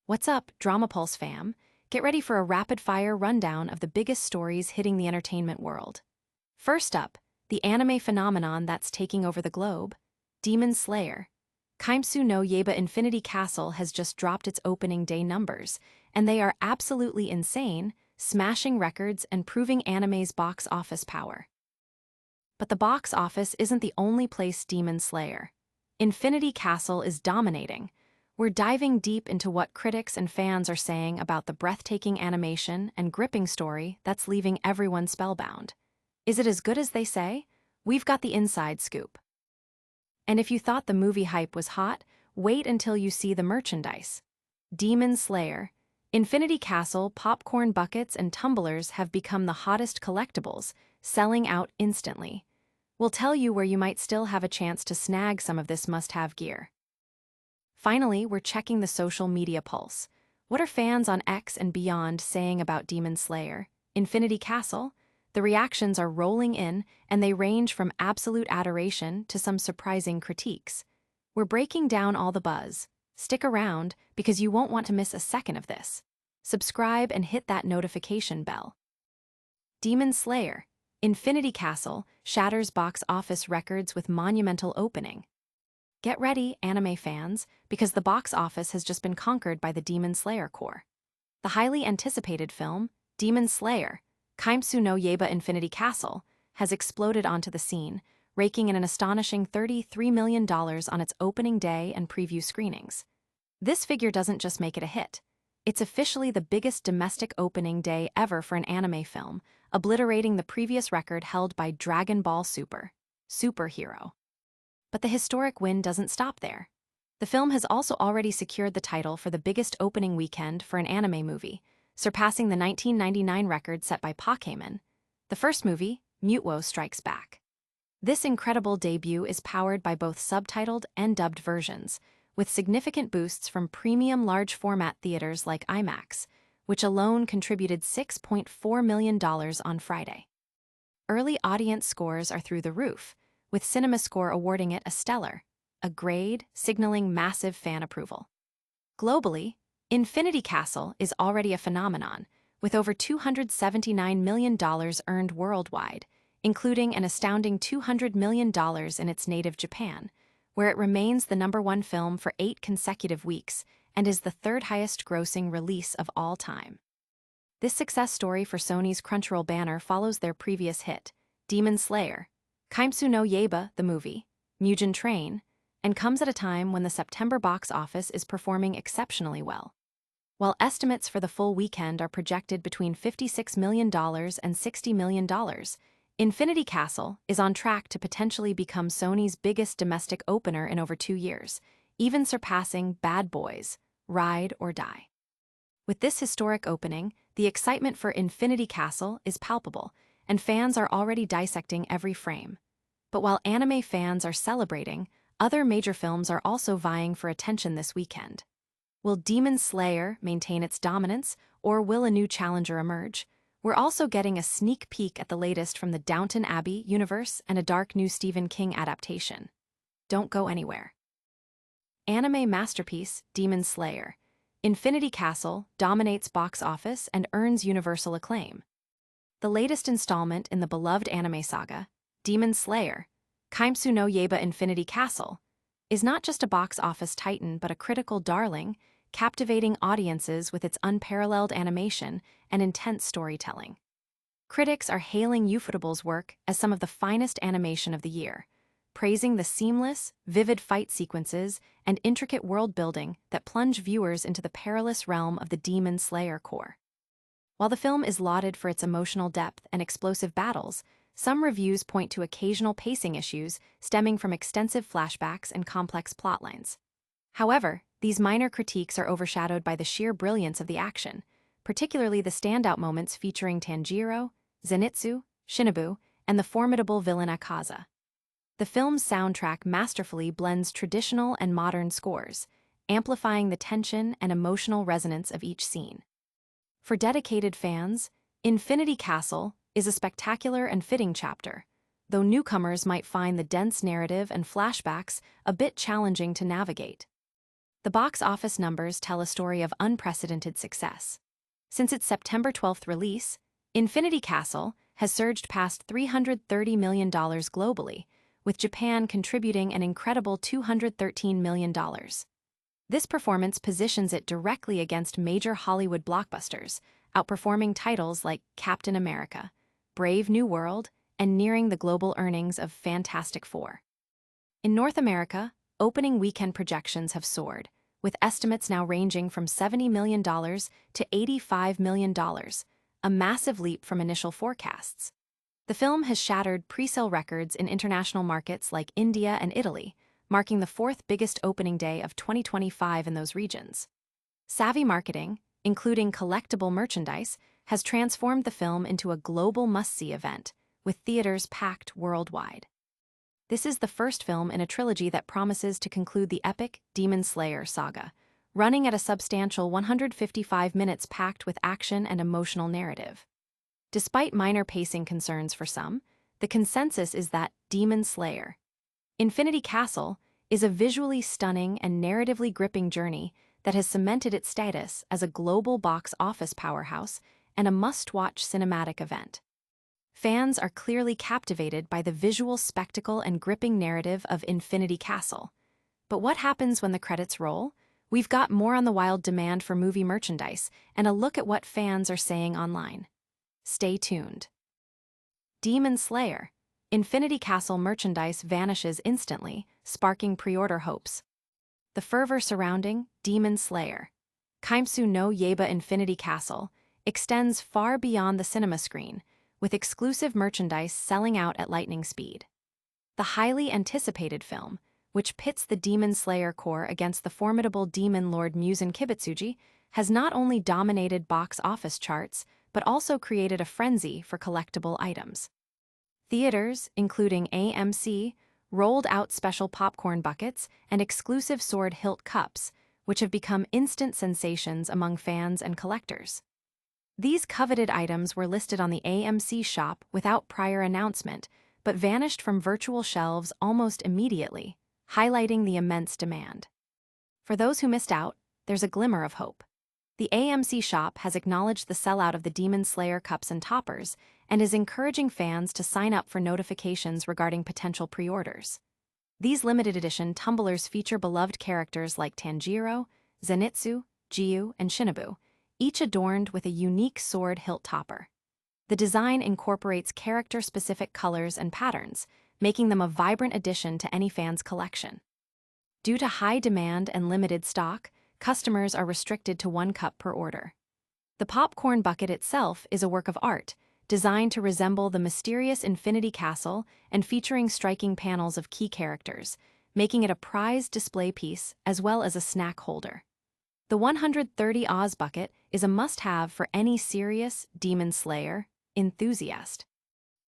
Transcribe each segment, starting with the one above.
What's up, Drama Pulse fam? Get ready for a rapid-fire rundown of the biggest stories hitting the entertainment world. First up, the anime phenomenon that's taking over the globe, Demon Slayer. Kimetsu no Yaiba Infinity Castle has just dropped its opening day numbers, and they are absolutely insane, smashing records and proving anime's box office power. But the box office isn't the only place Demon Slayer. Infinity Castle is dominating. We're diving deep into what critics and fans are saying about the breathtaking animation and gripping story that's leaving everyone spellbound. Is it as good as they say? We've got the inside scoop. And if you thought the movie hype was hot, wait until you see the merchandise. Demon Slayer. Infinity Castle popcorn buckets and tumblers have become the hottest collectibles, selling out instantly. We'll tell you where you might still have a chance to snag some of this must-have gear. Finally, we're checking the social media pulse. What are fans on X and beyond saying about Demon Slayer? Infinity Castle? The reactions are rolling in, and they range from absolute adoration to some surprising critiques. We're breaking down all the buzz. Stick around, because you won't want to miss a second of this. Subscribe and hit that notification bell. Demon Slayer. Infinity Castle shatters box office records with monumental opening. Get ready, anime fans, because the box office has just been conquered by the Demon Slayer core. The highly anticipated film, Demon Slayer, Kimetsu no Yaiba Infinity Castle, has exploded onto the scene, raking in an astonishing $33 million on its opening day and preview screenings. This figure doesn't just make it a hit. It's officially the biggest domestic opening day ever for an anime film, obliterating the previous record held by Dragon Ball Superhero. But the historic win doesn't stop there. The film has also already secured the title for the biggest opening weekend for an anime movie, surpassing the 1999 record set by Pokémon. The first movie, Mutewo Strikes Back. This incredible debut is powered by both subtitled and dubbed versions, with significant boosts from premium large-format theaters like IMAX, which alone contributed $6.4 million on Friday. Early audience scores are through the roof, with CinemaScore awarding it a stellar, a grade signaling massive fan approval. Globally, Infinity Castle is already a phenomenon, with over $279 million earned worldwide, including an astounding $200 million in its native Japan, where it remains the #1 film for 8 consecutive weeks and is the third highest-grossing release of all time. This success story for Sony's Crunchyroll banner follows their previous hit, Demon Slayer, Kimetsu no Yaiba, the movie, Mugen Train, and comes at a time when the September box office is performing exceptionally well. While estimates for the full weekend are projected between $56 million and $60 million, Infinity Castle is on track to potentially become Sony's biggest domestic opener in over 2 years, even surpassing Bad Boys, Ride or Die. With this historic opening, the excitement for Infinity Castle is palpable, and fans are already dissecting every frame. But while anime fans are celebrating, other major films are also vying for attention this weekend. Will Demon Slayer maintain its dominance, or will a new challenger emerge? We're also getting a sneak peek at the latest from the Downton Abbey universe and a dark new Stephen King adaptation. Don't go anywhere. Anime masterpiece, Demon Slayer. Infinity Castle dominates box office and earns universal acclaim. The latest installment in the beloved anime saga, Demon Slayer, Kimetsu no Yaiba Infinity Castle, is not just a box office titan but a critical darling, captivating audiences with its unparalleled animation and intense storytelling. Critics are hailing Ufotable's work as some of the finest animation of the year, praising the seamless, vivid fight sequences and intricate world-building that plunge viewers into the perilous realm of the Demon Slayer core. While the film is lauded for its emotional depth and explosive battles, some reviews point to occasional pacing issues stemming from extensive flashbacks and complex plotlines. However, these minor critiques are overshadowed by the sheer brilliance of the action, particularly the standout moments featuring Tanjiro, Zenitsu, Shinobu, and the formidable villain Akaza. The film's soundtrack masterfully blends traditional and modern scores, amplifying the tension and emotional resonance of each scene. For dedicated fans, Infinity Castle is a spectacular and fitting chapter, though newcomers might find the dense narrative and flashbacks a bit challenging to navigate. The box office numbers tell a story of unprecedented success. Since its September 12th release, Infinity Castle has surged past $330 million globally, with Japan contributing an incredible $213 million. This performance positions it directly against major Hollywood blockbusters, outperforming titles like Captain America, Brave New World, and nearing the global earnings of Fantastic Four. In North America, opening weekend projections have soared, with estimates now ranging from $70 million to $85 million, a massive leap from initial forecasts. The film has shattered pre-sale records in international markets like India and Italy, marking the fourth biggest opening day of 2025 in those regions. Savvy marketing, including collectible merchandise, has transformed the film into a global must-see event, with theaters packed worldwide. This is the first film in a trilogy that promises to conclude the epic Demon Slayer saga, running at a substantial 155 minutes packed with action and emotional narrative. Despite minor pacing concerns for some, the consensus is that Demon Slayer, Infinity Castle, is a visually stunning and narratively gripping journey that has cemented its status as a global box office powerhouse and a must-watch cinematic event. Fans are clearly captivated by the visual spectacle and gripping narrative of Infinity Castle. But what happens when the credits roll? We've got more on the wild demand for movie merchandise and a look at what fans are saying online. Stay tuned. Demon Slayer. Infinity Castle merchandise vanishes instantly, sparking pre-order hopes. The fervor surrounding Demon Slayer, Kimetsu no Yaiba Infinity Castle, extends far beyond the cinema screen, with exclusive merchandise selling out at lightning speed. The highly anticipated film, which pits the Demon Slayer core against the formidable Demon Lord Muzan Kibutsuji, has not only dominated box office charts, but also created a frenzy for collectible items. Theaters, including AMC, rolled out special popcorn buckets and exclusive sword hilt cups, which have become instant sensations among fans and collectors. These coveted items were listed on the AMC shop without prior announcement, but vanished from virtual shelves almost immediately, highlighting the immense demand. For those who missed out, there's a glimmer of hope. The AMC shop has acknowledged the sellout of the Demon Slayer cups and toppers and is encouraging fans to sign up for notifications regarding potential pre-orders. These limited edition tumblers feature beloved characters like Tanjiro, Zenitsu, Jiu, and Shinobu, each adorned with a unique sword hilt topper. The design incorporates character-specific colors and patterns, making them a vibrant addition to any fan's collection. Due to high demand and limited stock, customers are restricted to 1 cup per order. The popcorn bucket itself is a work of art, designed to resemble the mysterious Infinity Castle and featuring striking panels of key characters, making it a prized display piece as well as a snack holder. The 130 Oz bucket is a must-have for any serious Demon Slayer enthusiast.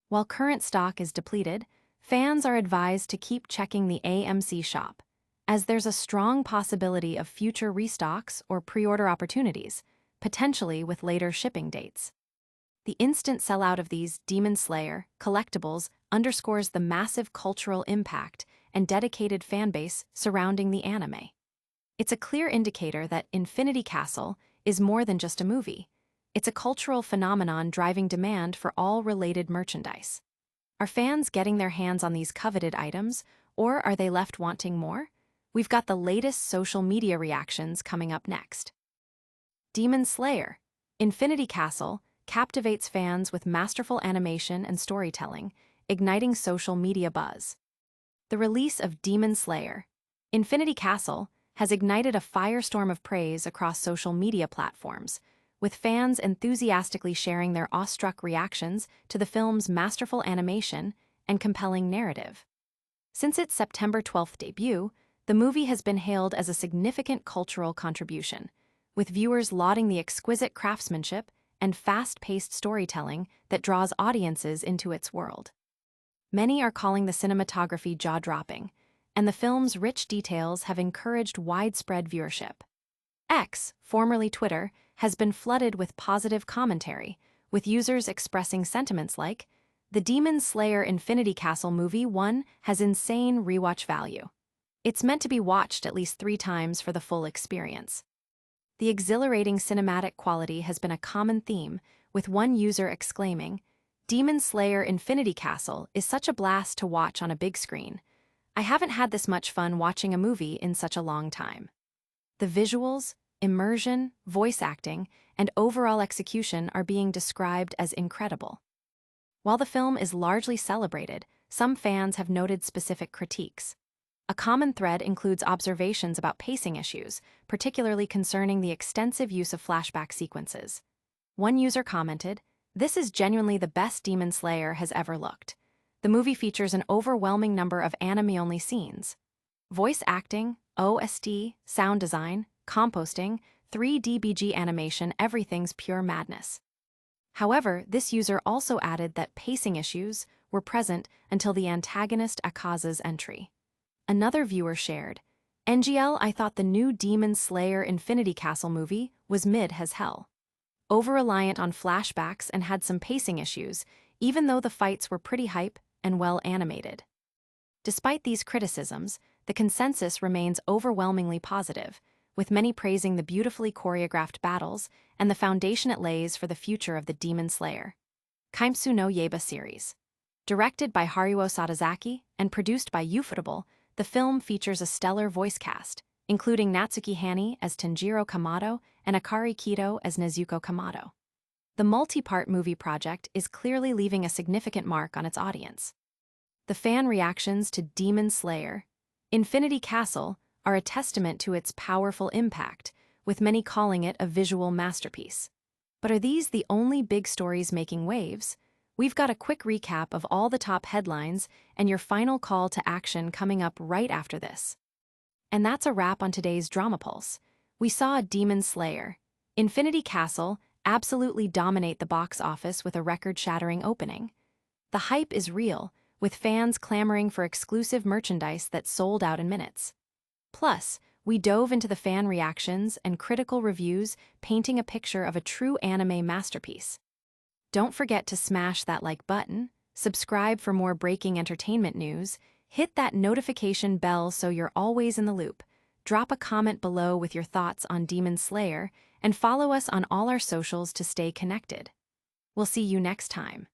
While current stock is depleted, fans are advised to keep checking the AMC shop, as there's a strong possibility of future restocks or pre-order opportunities, potentially with later shipping dates. The instant sellout of these Demon Slayer collectibles underscores the massive cultural impact and dedicated fanbase surrounding the anime. It's a clear indicator that Infinity Castle is more than just a movie. It's a cultural phenomenon driving demand for all related merchandise. Are fans getting their hands on these coveted items, or are they left wanting more? We've got the latest social media reactions coming up next. Demon Slayer. Infinity Castle captivates fans with masterful animation and storytelling, igniting social media buzz. The release of Demon Slayer, Infinity Castle, has ignited a firestorm of praise across social media platforms, with fans enthusiastically sharing their awestruck reactions to the film's masterful animation and compelling narrative. Since its September 12th debut, the movie has been hailed as a significant cultural contribution, with viewers lauding the exquisite craftsmanship and fast-paced storytelling that draws audiences into its world. Many are calling the cinematography jaw-dropping, and the film's rich details have encouraged widespread viewership. X, formerly Twitter, has been flooded with positive commentary, with users expressing sentiments like, "The Demon Slayer Infinity Castle Movie 1 has insane rewatch value. It's meant to be watched at least 3 times for the full experience. The exhilarating cinematic quality has been a common theme, with one user exclaiming, "Demon Slayer Infinity Castle is such a blast to watch on a big screen. I haven't had this much fun watching a movie in such a long time." The visuals, immersion, voice acting, and overall execution are being described as incredible. While the film is largely celebrated, some fans have noted specific critiques. A common thread includes observations about pacing issues, particularly concerning the extensive use of flashback sequences. One user commented, "This is genuinely the best Demon Slayer has ever looked. The movie features an overwhelming number of anime-only scenes. Voice acting, OST, sound design, composting, 3D BG animation, everything's pure madness." However, this user also added that pacing issues were present until the antagonist Akaza's entry. Another viewer shared, "NGL, I thought the new Demon Slayer Infinity Castle movie was mid as hell. Over-reliant on flashbacks and had some pacing issues, even though the fights were pretty hype and well animated." Despite these criticisms, the consensus remains overwhelmingly positive, with many praising the beautifully choreographed battles and the foundation it lays for the future of the Demon Slayer. Kimetsu no Yaiba series. Directed by Haruo Sadazaki and produced by Ufotable, the film features a stellar voice cast, including Natsuki Hani as Tanjiro Kamado and Akari Kido as Nezuko Kamado. The multi-part movie project is clearly leaving a significant mark on its audience. The fan reactions to Demon Slayer Infinity Castle are a testament to its powerful impact, with many calling it a visual masterpiece. But are these the only big stories making waves? We've got a quick recap of all the top headlines and your final call to action coming up right after this. And that's a wrap on today's Drama Pulse. We saw Demon Slayer Infinity Castle absolutely dominate the box office with a record-shattering opening. The hype is real, with fans clamoring for exclusive merchandise that sold out in minutes. Plus, we dove into the fan reactions and critical reviews, painting a picture of a true anime masterpiece. Don't forget to smash that like button, subscribe for more breaking entertainment news, hit that notification bell so you're always in the loop, drop a comment below with your thoughts on Demon Slayer, and follow us on all our socials to stay connected. We'll see you next time.